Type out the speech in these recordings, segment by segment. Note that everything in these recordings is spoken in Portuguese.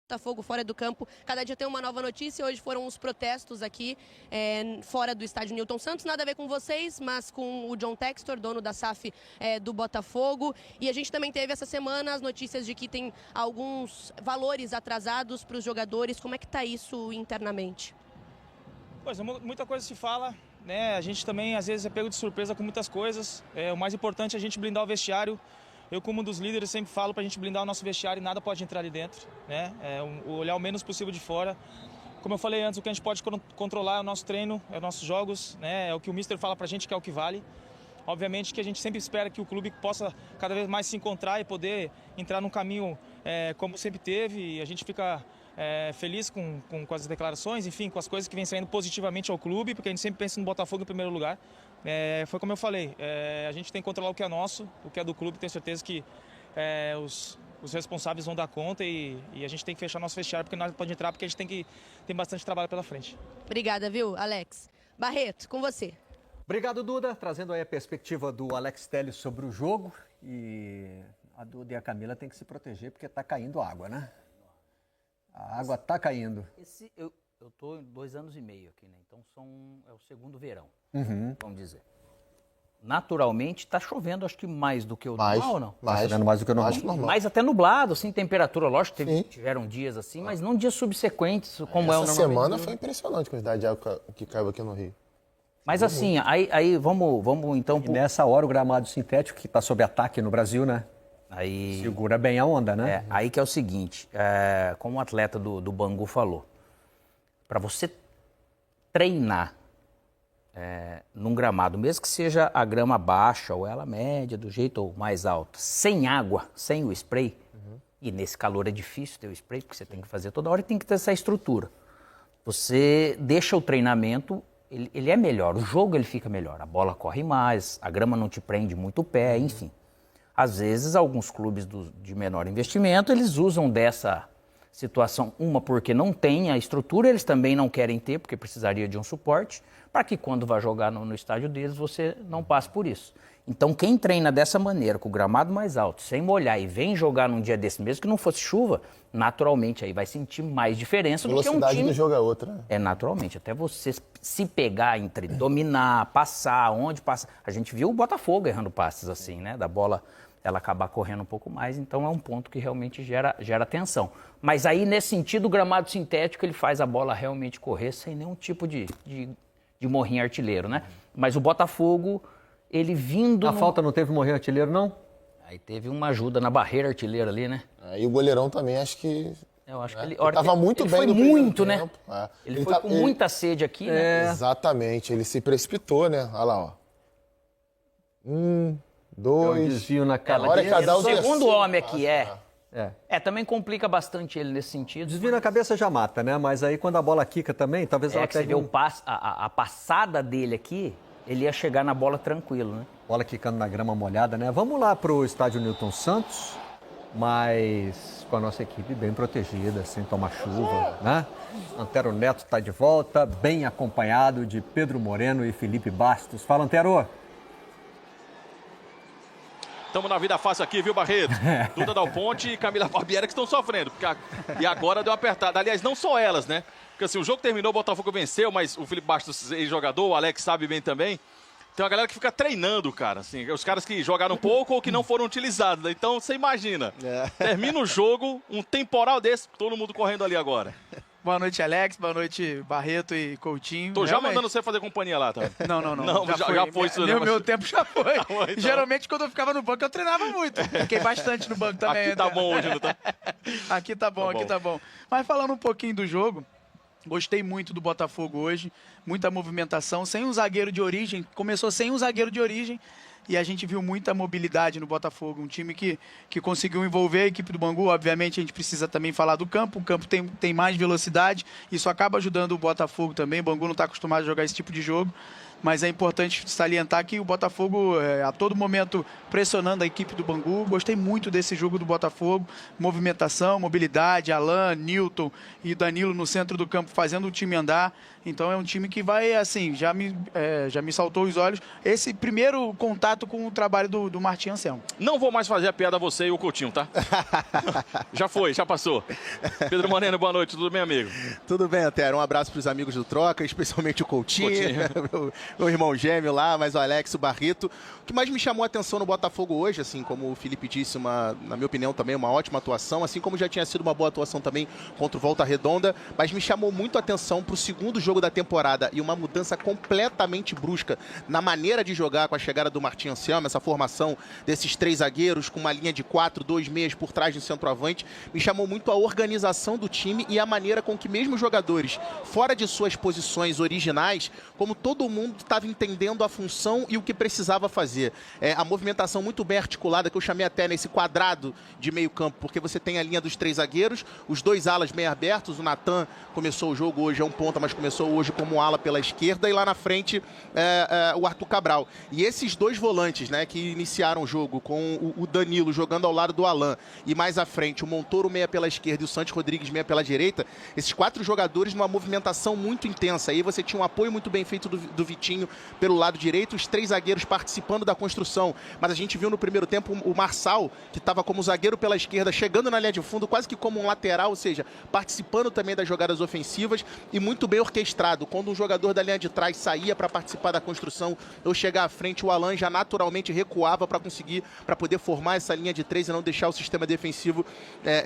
Botafogo fora do campo, cada dia tem uma nova notícia. Hoje foram os protestos aqui fora do estádio Newton Santos, nada a ver com vocês, mas com o John Textor, dono da SAF do Botafogo. E a gente também teve essa semana as notícias de que tem alguns valores atrasados para os jogadores. Como é que está isso internamente? Pois, muita coisa se fala, né? A gente também às vezes é pego de surpresa com muitas coisas. O mais importante é a gente blindar o vestiário. Eu, como um dos líderes, sempre falo para a gente blindar o nosso vestiário e nada pode entrar ali dentro, né? Olhar o menos possível de fora. Como eu falei antes, o que a gente pode controlar é o nosso treino, é os nossos jogos, né? É o que o Mister fala para a gente que é o que vale. Obviamente que a gente sempre espera que o clube possa cada vez mais se encontrar e poder entrar num caminho como sempre teve. E a gente fica feliz com as declarações, enfim, com as coisas que vêm saindo positivamente ao clube, porque a gente sempre pensa no Botafogo em primeiro lugar. Foi como eu falei, a gente tem que controlar o que é nosso, o que é do clube. Tenho certeza que os responsáveis vão dar conta e a gente tem que fechar nosso vestiário, porque nós não pode entrar, porque a gente tem bastante trabalho pela frente. Obrigada, viu, Alex? Barreto, com você. Obrigado, Duda, trazendo aí a perspectiva do Alex Telles sobre o jogo. E a Duda e a Camila têm que se proteger porque está caindo água, né? A água está caindo. Eu estou 2 anos e meio aqui, né? Então é o segundo verão, vamos dizer. Naturalmente está chovendo, acho que mais do que o normal, ou não? Está chovendo mais do que o normal. Mais até nublado, assim, temperatura, lógico, tiveram dias assim, mas não dias subsequentes, como é o normal. Essa semana foi impressionante a quantidade de água que caiu aqui no Rio. Mas assim, aí vamos então... E nessa hora o gramado sintético, que está sob ataque no Brasil, né? Aí, segura bem a onda, né? Aí que é o seguinte, como o atleta do Bangu falou, para você treinar num gramado, mesmo que seja a grama baixa ou ela média, do jeito ou mais alta, sem água, sem o spray, e nesse calor é difícil ter o spray, porque você tem que fazer toda hora e tem que ter essa estrutura. Você deixa o treinamento, ele é melhor, o jogo ele fica melhor, a bola corre mais, a grama não te prende muito o pé, enfim. Às vezes, alguns clubes de menor investimento, eles usam dessa situação, uma porque não tem a estrutura, eles também não querem ter, porque precisaria de um suporte, para que quando vai jogar no estádio deles, você não passe por isso. Então, quem treina dessa maneira, com o gramado mais alto, sem molhar e vem jogar num dia desse, mesmo que não fosse chuva, naturalmente aí vai sentir mais diferença do que um time... A velocidade do jogo é outra, né? Naturalmente, até você se pegar entre dominar, passar, onde passa... A gente viu o Botafogo errando passes assim, né? Da bola ela acabar correndo um pouco mais, então é um ponto que realmente gera tensão. Mas aí, nesse sentido, o gramado sintético, ele faz a bola realmente correr sem nenhum tipo de morrinho artilheiro, né? Mas o Botafogo, ele vindo... A falta não teve morrinho artilheiro, não? Aí teve uma ajuda na barreira artilheira ali, né? E o goleirão também, acho que... Eu acho que ele estava muito ele bem foi no muito, né? tempo. Ele foi com muita sede aqui, né? Exatamente, ele se precipitou, né? Olha lá, ó. 1, 2... desvio na cara. O segundo homem aqui também complica bastante ele nesse sentido. Desvio na cabeça já mata, né? Mas aí quando a bola quica também, talvez ela pegue... Você vê a passada dele aqui, ele ia chegar na bola tranquilo, né? Bola quicando na grama molhada, né? Vamos lá pro estádio Newton Santos, mas com a nossa equipe bem protegida, sem tomar chuva, né? Antero Neto está de volta, bem acompanhado de Pedro Moreno e Felipe Bastos. Fala, Antero! Estamos na vida fácil aqui, viu, Barreto? Duda Dal Ponte e Camila Barbieri que estão sofrendo. E agora deu uma apertada. Aliás, não só elas, né? Porque assim, o jogo terminou, o Botafogo venceu, mas o Felipe Bastos, ex-jogador, o Alex sabe bem também. Tem uma galera que fica treinando, cara. Assim, os caras que jogaram pouco ou que não foram utilizados. Né? Então, você imagina. Termina o jogo, um temporal desse, todo mundo correndo ali agora. Boa noite, Alex. Boa noite, Barreto e Coutinho. Tô já mandando você fazer companhia lá, tá? Não. Já foi isso, né? Meu tempo já foi. Então... Geralmente, quando eu ficava no banco, eu treinava muito. Fiquei bastante no banco também. Aqui tá bom hoje, não tá? Aqui tá bom. Mas falando um pouquinho do jogo, gostei muito do Botafogo hoje. Muita movimentação, sem um zagueiro de origem. Começou sem um zagueiro de origem. E a gente viu muita mobilidade no Botafogo, um time que conseguiu envolver a equipe do Bangu. Obviamente, a gente precisa também falar do campo. O campo tem mais velocidade, isso acaba ajudando o Botafogo também. O Bangu não está acostumado a jogar esse tipo de jogo, mas é importante salientar que o Botafogo, a todo momento, pressionando a equipe do Bangu. Gostei muito desse jogo do Botafogo. Movimentação, mobilidade, Alan, Newton e Danilo no centro do campo fazendo o time andar. Então é um time que vai, assim, já me saltou os olhos. Esse primeiro contato grato com o trabalho do Martim Anselmo. Não vou mais fazer a piada a você e o Coutinho, tá? Já foi, já passou. Pedro Moreno, boa noite, tudo bem, amigo? Tudo bem, Antero. Um abraço para os amigos do Troca, especialmente o Coutinho. meu irmão gêmeo lá, mas o Alex, o Barreto. O que mais me chamou a atenção no Botafogo hoje, assim como o Felipe disse, na minha opinião também, uma ótima atuação, assim como já tinha sido uma boa atuação também contra o Volta Redonda, mas me chamou muito a atenção para o segundo jogo da temporada e uma mudança completamente brusca na maneira de jogar com a chegada do Martim Anselmo, essa formação desses 3 zagueiros com uma linha de 4, 2 meias por trás do centroavante, me chamou muito a organização do time e a maneira com que mesmo os jogadores fora de suas posições originais, como todo mundo estava entendendo a função e o que precisava fazer. A movimentação muito bem articulada, que eu chamei até nesse quadrado de meio campo, porque você tem a linha dos 3 zagueiros, os 2 alas meio abertos, o Natan começou o jogo hoje, é um ponta, mas começou hoje como ala pela esquerda, e lá na frente o Arthur Cabral. E esses 2 volantes, né, que iniciaram o jogo, com o Danilo jogando ao lado do Alan, e mais à frente o Montoro meia pela esquerda e o Santos Rodrigues meia pela direita, esses 4 jogadores numa movimentação muito intensa. Aí você tinha um apoio muito bem feito do Vitinho pelo lado direito, os 3 zagueiros participando da construção. Mas a gente viu no primeiro tempo o Marçal, que estava como zagueiro pela esquerda, chegando na linha de fundo, quase que como um lateral, ou seja, participando também das jogadas ofensivas e muito bem orquestrado. Quando um jogador da linha de trás saía para participar da construção ou chegar à frente, o Alan já naturalmente recuava para poder formar essa linha de 3 e não deixar o sistema defensivo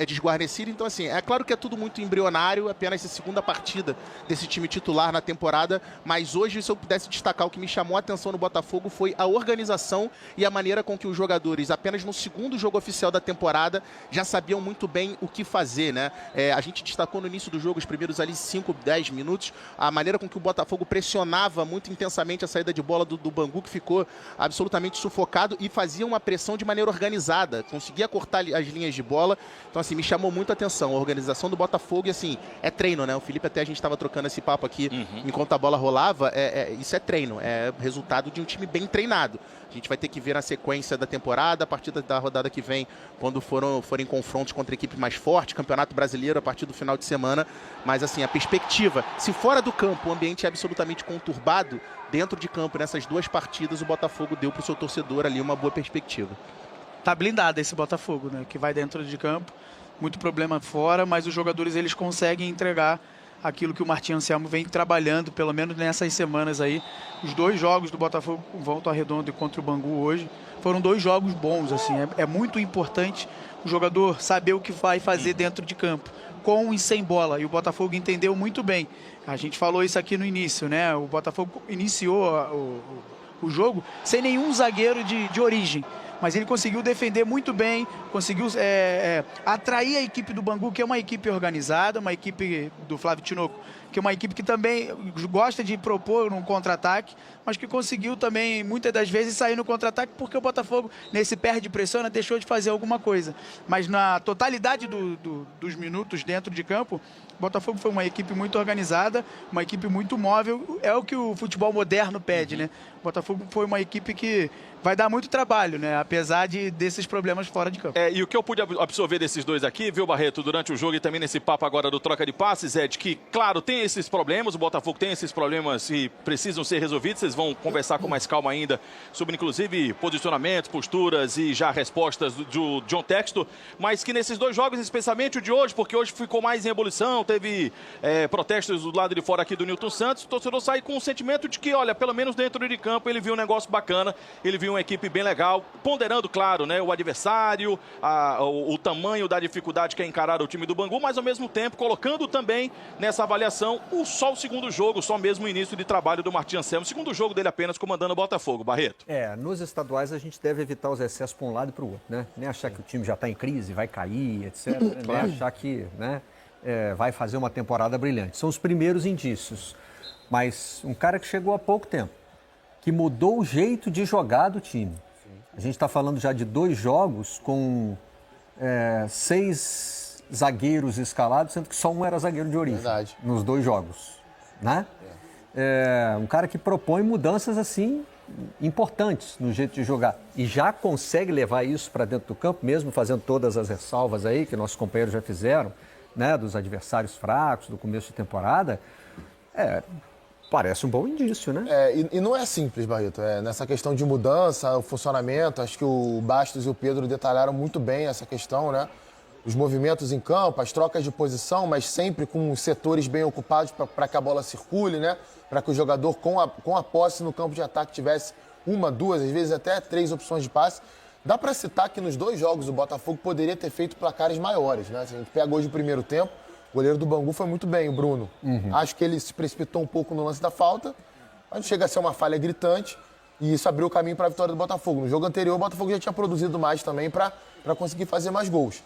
desguarnecido. Então, assim, é claro que é tudo muito embrionário, apenas a segunda partida desse time titular na temporada, mas hoje, se eu pudesse destacar o que me chamou a atenção no Botafogo, foi a organização e a maneira com que os jogadores, apenas no segundo jogo oficial da temporada, já sabiam muito bem o que fazer, né? A gente destacou no início do jogo, os primeiros ali 5, 10 minutos, a maneira com que o Botafogo pressionava muito intensamente a saída de bola do Bangu, que ficou absolutamente sufocado, e fazia uma pressão de maneira organizada, conseguia cortar as linhas de bola. Então, assim, me chamou muito a atenção a organização do Botafogo. E, assim, é treino, né? O Felipe, até a gente estava trocando esse papo aqui enquanto a bola rolava, isso é treino, é resultado de um time bem treinado. A gente vai ter que ver na sequência da temporada, a partir da rodada que vem, quando forem confrontos contra equipe mais forte, Campeonato Brasileiro a partir do final de semana. Mas, assim, a perspectiva, se fora do campo o ambiente é absolutamente conturbado, dentro de campo, nessas 2 partidas, o Botafogo deu para o seu torcedor ali uma boa perspectiva. Tá blindado esse Botafogo, né? Que vai dentro de campo, muito problema fora, mas os jogadores eles conseguem entregar aquilo que o Martim Anselmo vem trabalhando, pelo menos nessas semanas aí. Os 2 jogos do Botafogo com Volta Redonda e contra o Bangu hoje foram 2 jogos bons, assim. É muito importante o jogador saber o que vai fazer dentro de campo, com e sem bola, e o Botafogo entendeu muito bem. A gente falou isso aqui no início, né? O Botafogo iniciou o jogo sem nenhum zagueiro de origem, mas ele conseguiu defender muito bem, conseguiu atrair a equipe do Bangu, que é uma equipe organizada, uma equipe do Flávio Tinoco, que é uma equipe que também gosta de propor um contra-ataque, mas que conseguiu também, muitas das vezes, sair no contra-ataque, porque o Botafogo, nesse perde pressão, deixou de fazer alguma coisa. Mas na totalidade dos minutos dentro de campo, o Botafogo foi uma equipe muito organizada, uma equipe muito móvel, é o que o futebol moderno pede, né? O Botafogo foi uma equipe que vai dar muito trabalho, né? Apesar desses problemas fora de campo. E o que eu pude absorver desses 2 aqui, viu, Barreto, durante o jogo e também nesse papo agora do troca de passes, é de que, claro, tem esses problemas, o Botafogo tem esses problemas e precisam ser resolvidos. Vocês vão conversar com mais calma ainda sobre, inclusive, posicionamentos, posturas e já respostas do John Textor, mas que nesses 2 jogos, especialmente o de hoje, porque hoje ficou mais em ebulição, teve protestos do lado de fora aqui do Nilton Santos, o torcedor sai com o sentimento de que, olha, pelo menos dentro de campo ele viu um negócio bacana, ele viu uma equipe bem legal, ponderando, claro, né, o adversário, o tamanho da dificuldade que é encarar o time do Bangu, mas ao mesmo tempo colocando também nessa avaliação só o segundo jogo, só mesmo o início de trabalho do Martim Anselmo, o segundo jogo dele apenas comandando o Botafogo. Barreto. Nos estaduais a gente deve evitar os excessos para um lado e para o outro, né? Nem achar que o time já está em crise, vai cair, etc. Nem achar que, né, vai fazer uma temporada brilhante. São os primeiros indícios. Mas um cara que chegou há pouco tempo, que mudou o jeito de jogar do time. A gente está falando já de 2 jogos com 6 zagueiros escalados, sendo que só um era zagueiro de origem. Verdade. Nos 2 jogos, né? Um cara que propõe mudanças assim importantes no jeito de jogar e já consegue levar isso para dentro do campo, mesmo fazendo todas as ressalvas aí que nossos companheiros já fizeram, né, dos adversários fracos do começo de temporada. Parece um bom indício, né? E não é simples, Barreto. Nessa questão de mudança, o funcionamento, acho que o Bastos e o Pedro detalharam muito bem essa questão, né? Os movimentos em campo, as trocas de posição, mas sempre com os setores bem ocupados para que a bola circule, né? Para que o jogador com a posse no campo de ataque tivesse uma, duas, às vezes até 3 opções de passe. Dá para citar que nos 2 jogos o Botafogo poderia ter feito placares maiores, né? Se a gente pega hoje o primeiro tempo, o goleiro do Bangu foi muito bem, o Bruno. Acho que ele se precipitou um pouco no lance da falta, mas não chega a ser uma falha gritante e isso abriu o caminho para a vitória do Botafogo. No jogo anterior, o Botafogo já tinha produzido mais também para conseguir fazer mais gols.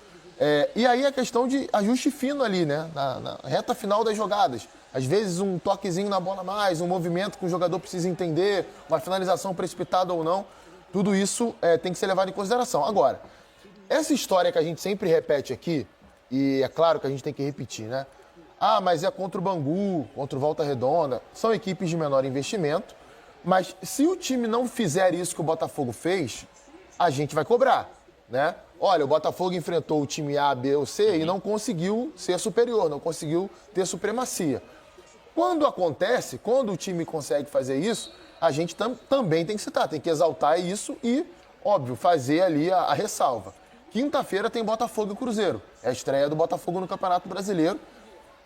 E aí a questão de ajuste fino ali, né? Na reta final das jogadas. Às vezes um toquezinho na bola a mais, um movimento que o jogador precisa entender, uma finalização precipitada ou não. Tudo isso tem que ser levado em consideração. Agora, essa história que a gente sempre repete aqui, e é claro que a gente tem que repetir, né? Ah, mas é contra o Bangu, contra o Volta Redonda. São equipes de menor investimento, mas se o time não fizer isso que o Botafogo fez, a gente vai cobrar, né? Olha, o Botafogo enfrentou o time A, B ou C e não conseguiu ser superior, não conseguiu ter supremacia. Quando acontece, quando o time consegue fazer isso, a gente também tem que citar, tem que exaltar isso e, óbvio, fazer ali a ressalva. Quinta-feira tem Botafogo e Cruzeiro. É a estreia do Botafogo no Campeonato Brasileiro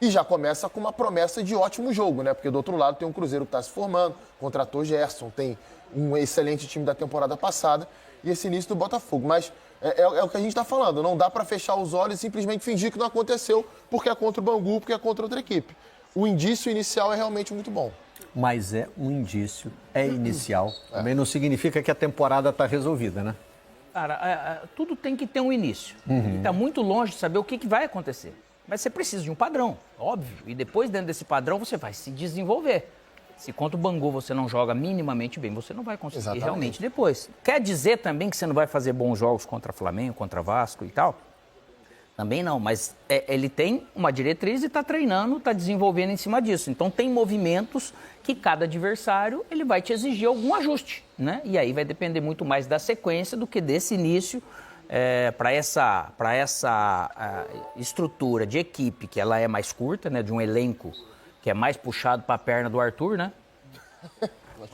e já começa com uma promessa de ótimo jogo, né? Porque do outro lado tem um Cruzeiro que está se formando, contratou Gerson, tem um excelente time da temporada passada e esse início do Botafogo. Mas é o que a gente está falando, não dá para fechar os olhos e simplesmente fingir que não aconteceu porque é contra o Bangu, porque é contra outra equipe. O indício inicial é realmente muito bom. Mas é um indício, é inicial. Também não significa que a temporada está resolvida, né? Cara, tudo tem que ter um início. Está muito longe de saber o que vai acontecer. Mas você precisa de um padrão, óbvio. E depois, dentro desse padrão, você vai se desenvolver. Se contra o Bangu você não joga minimamente bem, você não vai conseguir realmente depois. Quer dizer também que você não vai fazer bons jogos contra Flamengo, contra Vasco e tal? Também não, mas ele tem uma diretriz e está treinando, está desenvolvendo em cima disso. Então tem movimentos que cada adversário ele vai te exigir algum ajuste, né? E aí vai depender muito mais da sequência do que desse início para essa estrutura de equipe, que ela é mais curta, né? De um elenco que é mais puxado para a perna do Arthur, né?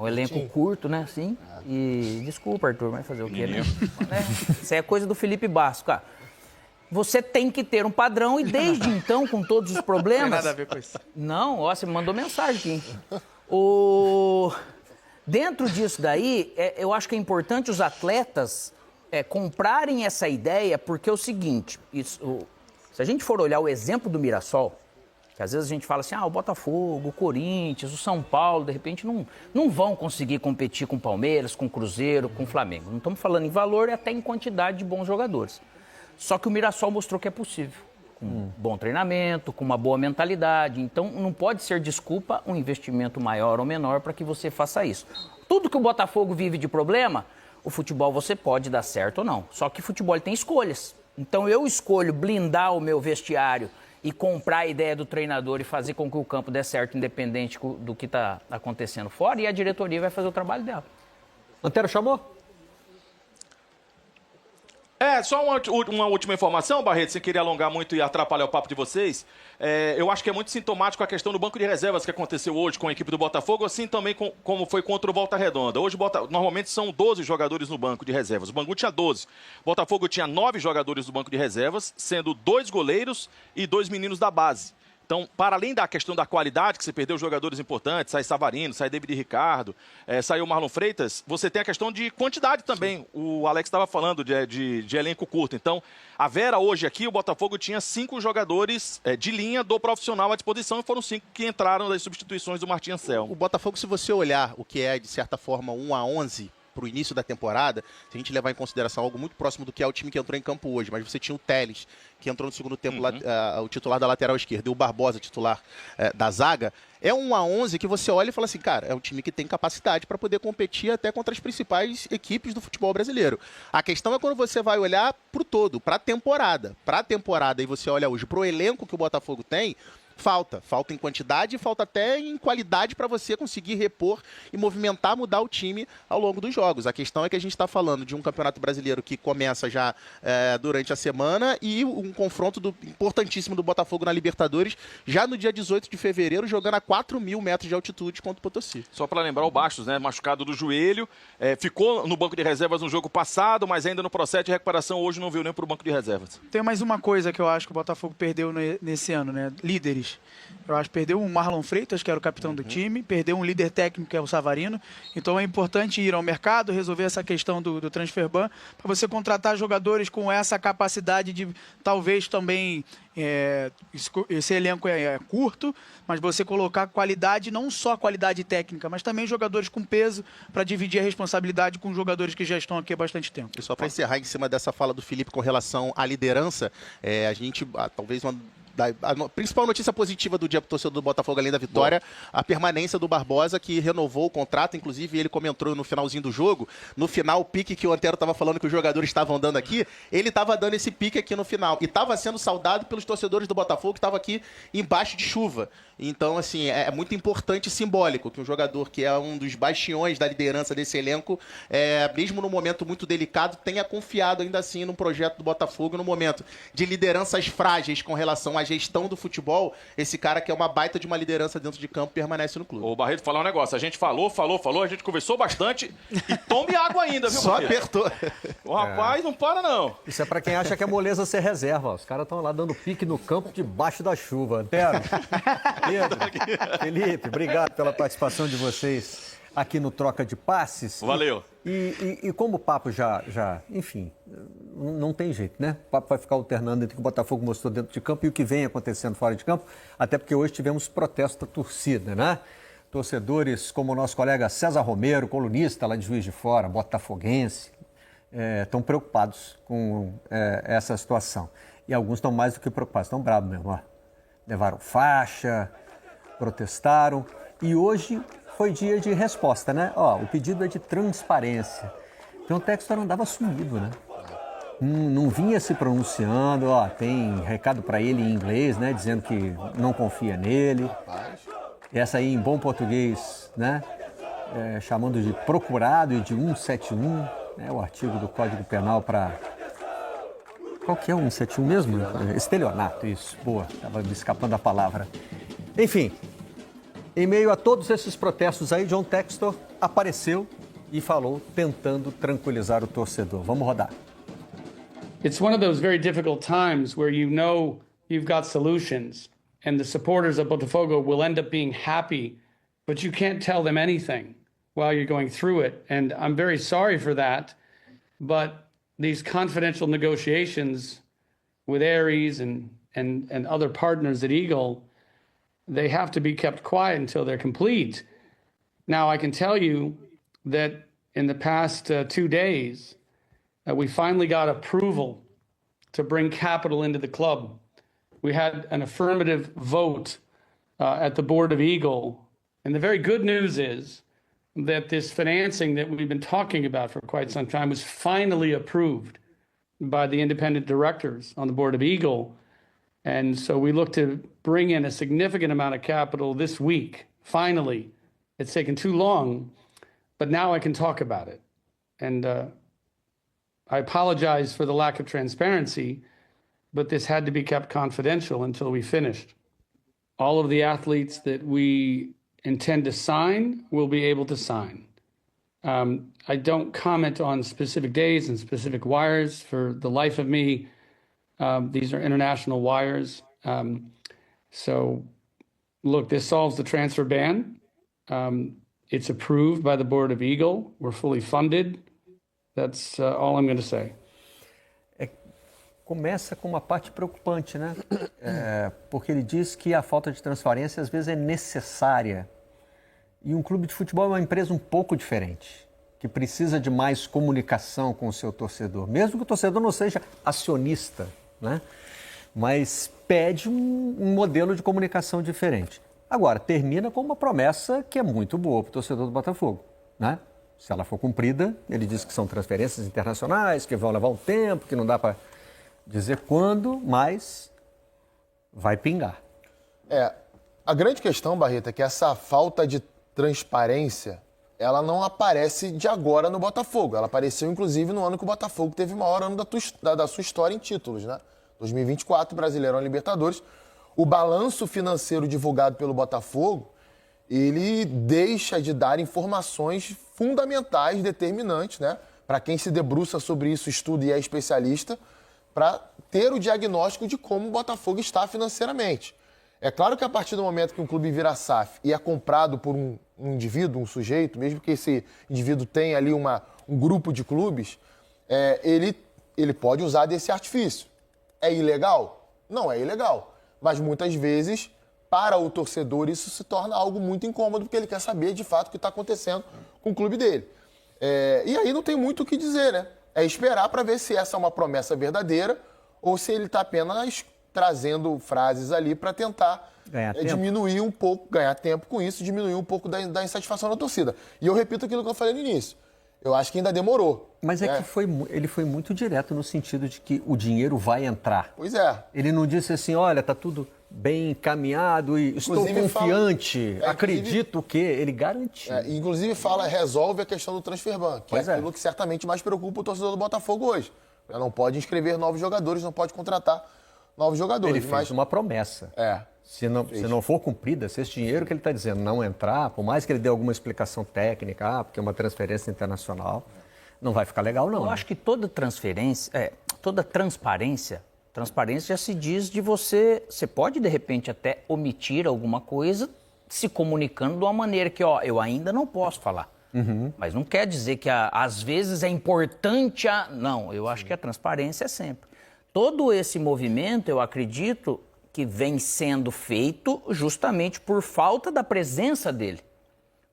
Um elenco curto, né? Sim. E desculpa, Arthur, mas fazer o quê, né? Isso é coisa do Felipe Bastos, cara. Você tem que ter um padrão e desde então, com todos os problemas... Não tem nada a ver com isso. Não, ó, você me mandou mensagem aqui. Dentro disso daí, eu acho que é importante os atletas comprarem essa ideia, porque é o seguinte, se a gente for olhar o exemplo do Mirassol, que às vezes a gente fala assim, o Botafogo, o Corinthians, o São Paulo, de repente não vão conseguir competir com o Palmeiras, com o Cruzeiro, com o Flamengo. Não estamos falando em valor e até em quantidade de bons jogadores. Só que o Mirassol mostrou que é possível, com um bom treinamento, com uma boa mentalidade. Então, não pode ser desculpa um investimento maior ou menor para que você faça isso. Tudo que o Botafogo vive de problema, o futebol você pode dar certo ou não. Só que o futebol tem escolhas. Então, eu escolho blindar o meu vestiário e comprar a ideia do treinador e fazer com que o campo dê certo, independente do que está acontecendo fora, e a diretoria vai fazer o trabalho dela. Antero chamou? Só uma última informação, Barreto, sem querer alongar muito e atrapalhar o papo de vocês. Eu acho que é muito sintomático a questão do banco de reservas que aconteceu hoje com a equipe do Botafogo, assim também como foi contra o Volta Redonda. Hoje, normalmente, são 12 jogadores no banco de reservas. O Bangu tinha 12. O Botafogo tinha 9 jogadores no banco de reservas, sendo 2 goleiros e 2 meninos da base. Então, para além da questão da qualidade, que você perdeu jogadores importantes, sai Savarino, sai David Ricardo, saiu Marlon Freitas, você tem a questão de quantidade também. O Alex estava falando de elenco curto. Então, a Vera hoje aqui, o Botafogo tinha 5 jogadores de linha do profissional à disposição e foram 5 que entraram das substituições do Martim Anselmo. O Botafogo, se você olhar o que é, de certa forma, 1-11... para o início da temporada, se a gente levar em consideração algo muito próximo do que é o time que entrou em campo hoje, mas você tinha o Telles, que entrou no segundo tempo, o titular da lateral esquerda, e o Barbosa, titular da zaga, é um 1-11 que você olha e fala assim, cara, é um time que tem capacidade para poder competir até contra as principais equipes do futebol brasileiro. A questão é quando você vai olhar para o todo, para a temporada. Para a temporada, e você olha hoje para o elenco que o Botafogo tem, falta em quantidade e falta até em qualidade para você conseguir repor e movimentar, mudar o time ao longo dos jogos. A questão é que a gente está falando de um Campeonato Brasileiro que começa já durante a semana e um confronto importantíssimo do Botafogo na Libertadores já no dia 18 de fevereiro, jogando a 4.000 metros de altitude contra o Potosí. Só para lembrar o Bastos, né, machucado do joelho, ficou no banco de reservas no jogo passado, mas ainda no processo de recuperação hoje não veio nem para o banco de reservas. Tem mais uma coisa que eu acho que o Botafogo perdeu nesse ano, né? Líderes. Eu acho que perdeu o Marlon Freitas, que era o capitão do time, perdeu um líder técnico, que é o Savarino. Então é importante ir ao mercado, resolver essa questão do transfer ban, para você contratar jogadores com essa capacidade de, talvez também, esse elenco é curto, mas você colocar qualidade, não só qualidade técnica, mas também jogadores com peso para dividir a responsabilidade com jogadores que já estão aqui há bastante tempo. E só para encerrar em cima dessa fala do Felipe com relação à liderança, a gente, talvez a principal notícia positiva do dia para o torcedor do Botafogo, além da vitória, a permanência do Barbosa, que renovou o contrato, inclusive ele comentou no finalzinho do jogo, no final o pique que o Antero estava falando que os jogadores estavam dando aqui, ele estava dando esse pique aqui no final, e estava sendo saudado pelos torcedores do Botafogo que estavam aqui embaixo de chuva. Então, assim, é muito importante e simbólico que um jogador que é um dos bastiões da liderança desse elenco, mesmo num momento muito delicado, tenha confiado ainda assim no projeto do Botafogo, no momento de lideranças frágeis com relação à gestão do futebol. Esse cara que é uma baita de uma liderança dentro de campo permanece no clube. Ô, Barreto, falar um negócio. A gente falou, a gente conversou bastante e tome água ainda, viu, Só Barreto? apertou. O rapaz não para, não. Isso é para quem acha que é moleza ser reserva. Os caras estão lá dando pique no campo debaixo da chuva. Antero, Pedro, Felipe, obrigado pela participação de vocês aqui no Troca de Passes. Valeu. E como o papo já, enfim, não tem jeito, né? O papo vai ficar alternando entre o que o Botafogo mostrou dentro de campo e o que vem acontecendo fora de campo, até porque hoje tivemos protesto da torcida, né? Torcedores como o nosso colega César Romero, colunista lá de Juiz de Fora, botafoguense, estão preocupados com essa situação. E alguns estão mais do que preocupados, estão bravos mesmo, ó. Levaram faixa, protestaram e hoje foi dia de resposta, né? Ó, o pedido é de transparência. Então o Textor andava sumido, né? Não vinha se pronunciando, ó, tem recado para ele em inglês, né? Dizendo que não confia nele. Essa aí em bom português, né? Chamando de procurado e de 171, né? O artigo do Código Penal para... Qual que é o 171 mesmo? Estelionato, isso. Boa, estava me escapando a palavra. Enfim, em meio a todos esses protestos aí, John Textor apareceu e falou, tentando tranquilizar o torcedor. Vamos rodar. It's one of those very difficult times where you know you've got solutions and the supporters of Botafogo will end up being happy, but you can't tell them anything while you're going through it. And I'm very sorry for that, but these confidential negotiations with Aries and other partners at Eagle, they have to be kept quiet until they're complete. Now, I can tell you that in the past 2 days, we finally got approval to bring capital into the club. We had an affirmative vote at the board of Eagle. And the very good news is that this financing that we've been talking about for quite some time was finally approved by the independent directors on the board of Eagle. And so we look to bring in a significant amount of capital this week. Finally, it's taken too long, but now I can talk about it. And I apologize for the lack of transparency, but this had to be kept confidential until we finished. All of the athletes that we intend to sign will be able to sign. I don't comment on specific days and specific wires for the life of me. These are international wires. So, look, this solves the transfer ban. It's approved by the board of Eagle. We're fully funded. That's all I'm going to say. Começa com uma parte preocupante, né? Porque ele diz que a falta de transparência às vezes é necessária. E um clube de futebol é uma empresa um pouco diferente, que precisa de mais comunicação com o seu torcedor, mesmo que o torcedor não seja acionista, né? Mas pede um modelo de comunicação diferente. Agora, termina com uma promessa que é muito boa para o torcedor do Botafogo, né? Se ela for cumprida, ele diz que são transferências internacionais, que vão levar um tempo, que não dá para dizer quando, mas vai pingar. A grande questão, Barreto, é que essa falta de transparência, ela não aparece de agora no Botafogo. Ela apareceu, inclusive, no ano que o Botafogo teve o maior ano da sua história em títulos, né? 2024, Brasileirão e Libertadores. O balanço financeiro divulgado pelo Botafogo, ele deixa de dar informações fundamentais, determinantes, né? Para quem se debruça sobre isso, estuda e é especialista, para ter o diagnóstico de como o Botafogo está financeiramente. É claro que a partir do momento que um clube vira SAF e é comprado por um indivíduo, um sujeito, mesmo que esse indivíduo tenha ali um grupo de clubes, ele pode usar desse artifício. É ilegal? Não é ilegal. Mas muitas vezes, para o torcedor, isso se torna algo muito incômodo, porque ele quer saber de fato o que está acontecendo com o clube dele. E aí não tem muito o que dizer, né? É esperar para ver se essa é uma promessa verdadeira ou se ele está apenas trazendo frases ali para tentar diminuir um pouco, ganhar tempo com isso, diminuir um pouco da insatisfação da torcida. E eu repito aquilo que eu falei no início. Eu acho que ainda demorou. Mas que ele foi muito direto no sentido de que o dinheiro vai entrar. Pois é. Ele não disse assim, olha, tá tudo bem encaminhado e estou confiante, acredito que ele garantiu. Inclusive resolve a questão do transfer ban, que é aquilo que certamente mais preocupa o torcedor do Botafogo hoje. Não pode inscrever novos jogadores, não pode contratar novos jogadores. Ele fez uma promessa. Se não for cumprida, se esse dinheiro que ele está dizendo não entrar, por mais que ele dê alguma explicação técnica, porque é uma transferência internacional, não vai ficar legal, não. Eu acho que toda transferência, toda transparência já se diz de você pode de repente até omitir alguma coisa se comunicando de uma maneira que, eu ainda não posso falar. Mas não quer dizer que às vezes é importante Não, eu acho que a transparência é sempre. Todo esse movimento, eu acredito, que vem sendo feito justamente por falta da presença dele.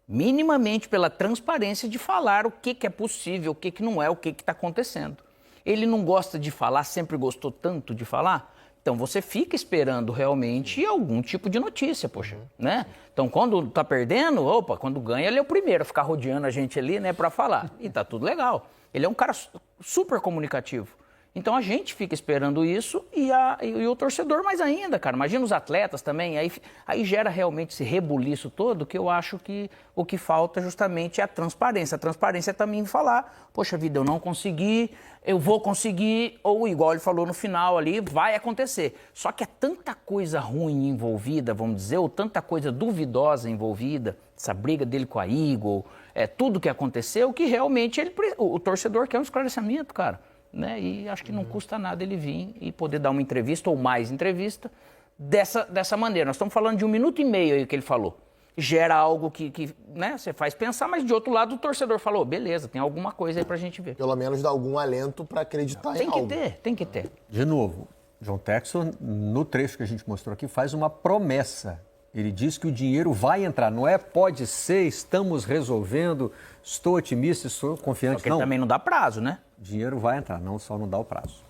Minimamente pela transparência de falar o que é possível, o que não é, o que está acontecendo. Ele não gosta de falar, sempre gostou tanto de falar? Então você fica esperando realmente algum tipo de notícia, poxa, né? Então quando tá perdendo, quando ganha ele é o primeiro a ficar rodeando a gente ali, né, para falar. E tá tudo legal. Ele é um cara super comunicativo. Então a gente fica esperando isso e o torcedor mais ainda, cara. Imagina os atletas também, aí gera realmente esse rebuliço todo, que eu acho que o que falta justamente é a transparência. A transparência é também falar, poxa vida, eu não consegui, eu vou conseguir, ou igual ele falou no final ali, vai acontecer. Só que é tanta coisa ruim envolvida, vamos dizer, ou tanta coisa duvidosa envolvida, essa briga dele com a Eagle, tudo que aconteceu, que realmente o torcedor quer um esclarecimento, cara. Né? E acho que não custa nada ele vir e poder dar uma entrevista ou mais entrevista dessa maneira. Nós estamos falando de 1 minuto e meio aí que ele falou. Gera algo que né, você faz pensar, mas de outro lado o torcedor falou, beleza, tem alguma coisa aí pra gente ver. Pelo menos dá algum alento para acreditar em algo. Tem que ter. De novo, John Textor, no trecho que a gente mostrou aqui, faz uma promessa. Ele diz que o dinheiro vai entrar, não é pode ser, estamos resolvendo, estou otimista, estou confiante, porque não. Também não dá prazo, né? Dinheiro vai entrar, só não dá o prazo.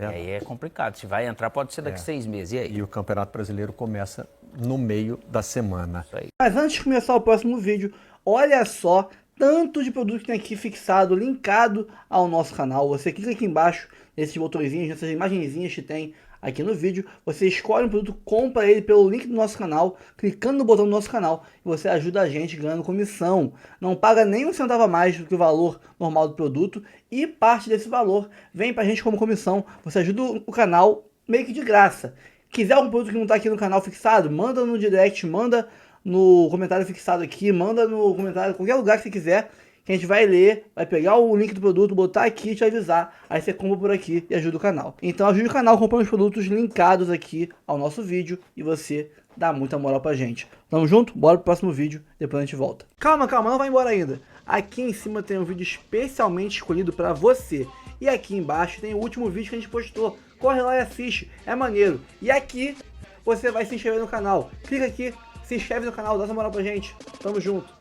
Aí é complicado, se vai entrar pode ser daqui 6 meses, e aí? E o Campeonato Brasileiro começa no meio da semana. Isso aí. Mas antes de começar o próximo vídeo, olha só tanto de produto que tem aqui fixado, linkado ao nosso canal. Você clica aqui embaixo, nesses botõezinhos, nessas imagenzinhas que tem aqui no vídeo, você escolhe um produto, compra ele pelo link do nosso canal, clicando no botão do nosso canal, e você ajuda a gente ganhando comissão. Não paga nem um centavo a mais do que o valor normal do produto, e parte desse valor vem pra gente como comissão. Você ajuda o canal meio que de graça. Quiser algum produto que não está aqui no canal fixado, manda no direct, manda no comentário fixado aqui, manda no comentário, qualquer lugar que você quiser, que a gente vai ler, vai pegar o link do produto, botar aqui e te avisar. Aí você compra por aqui e ajuda o canal. Então ajude o canal comprando os produtos linkados aqui ao nosso vídeo e você dá muita moral pra gente. Tamo junto? Bora pro próximo vídeo, depois a gente volta. Calma, não vai embora ainda. Aqui em cima tem um vídeo especialmente escolhido pra você. E aqui embaixo tem o último vídeo que a gente postou. Corre lá e assiste, é maneiro. E aqui você vai se inscrever no canal. Clica aqui, se inscreve no canal, dá essa moral pra gente. Tamo junto.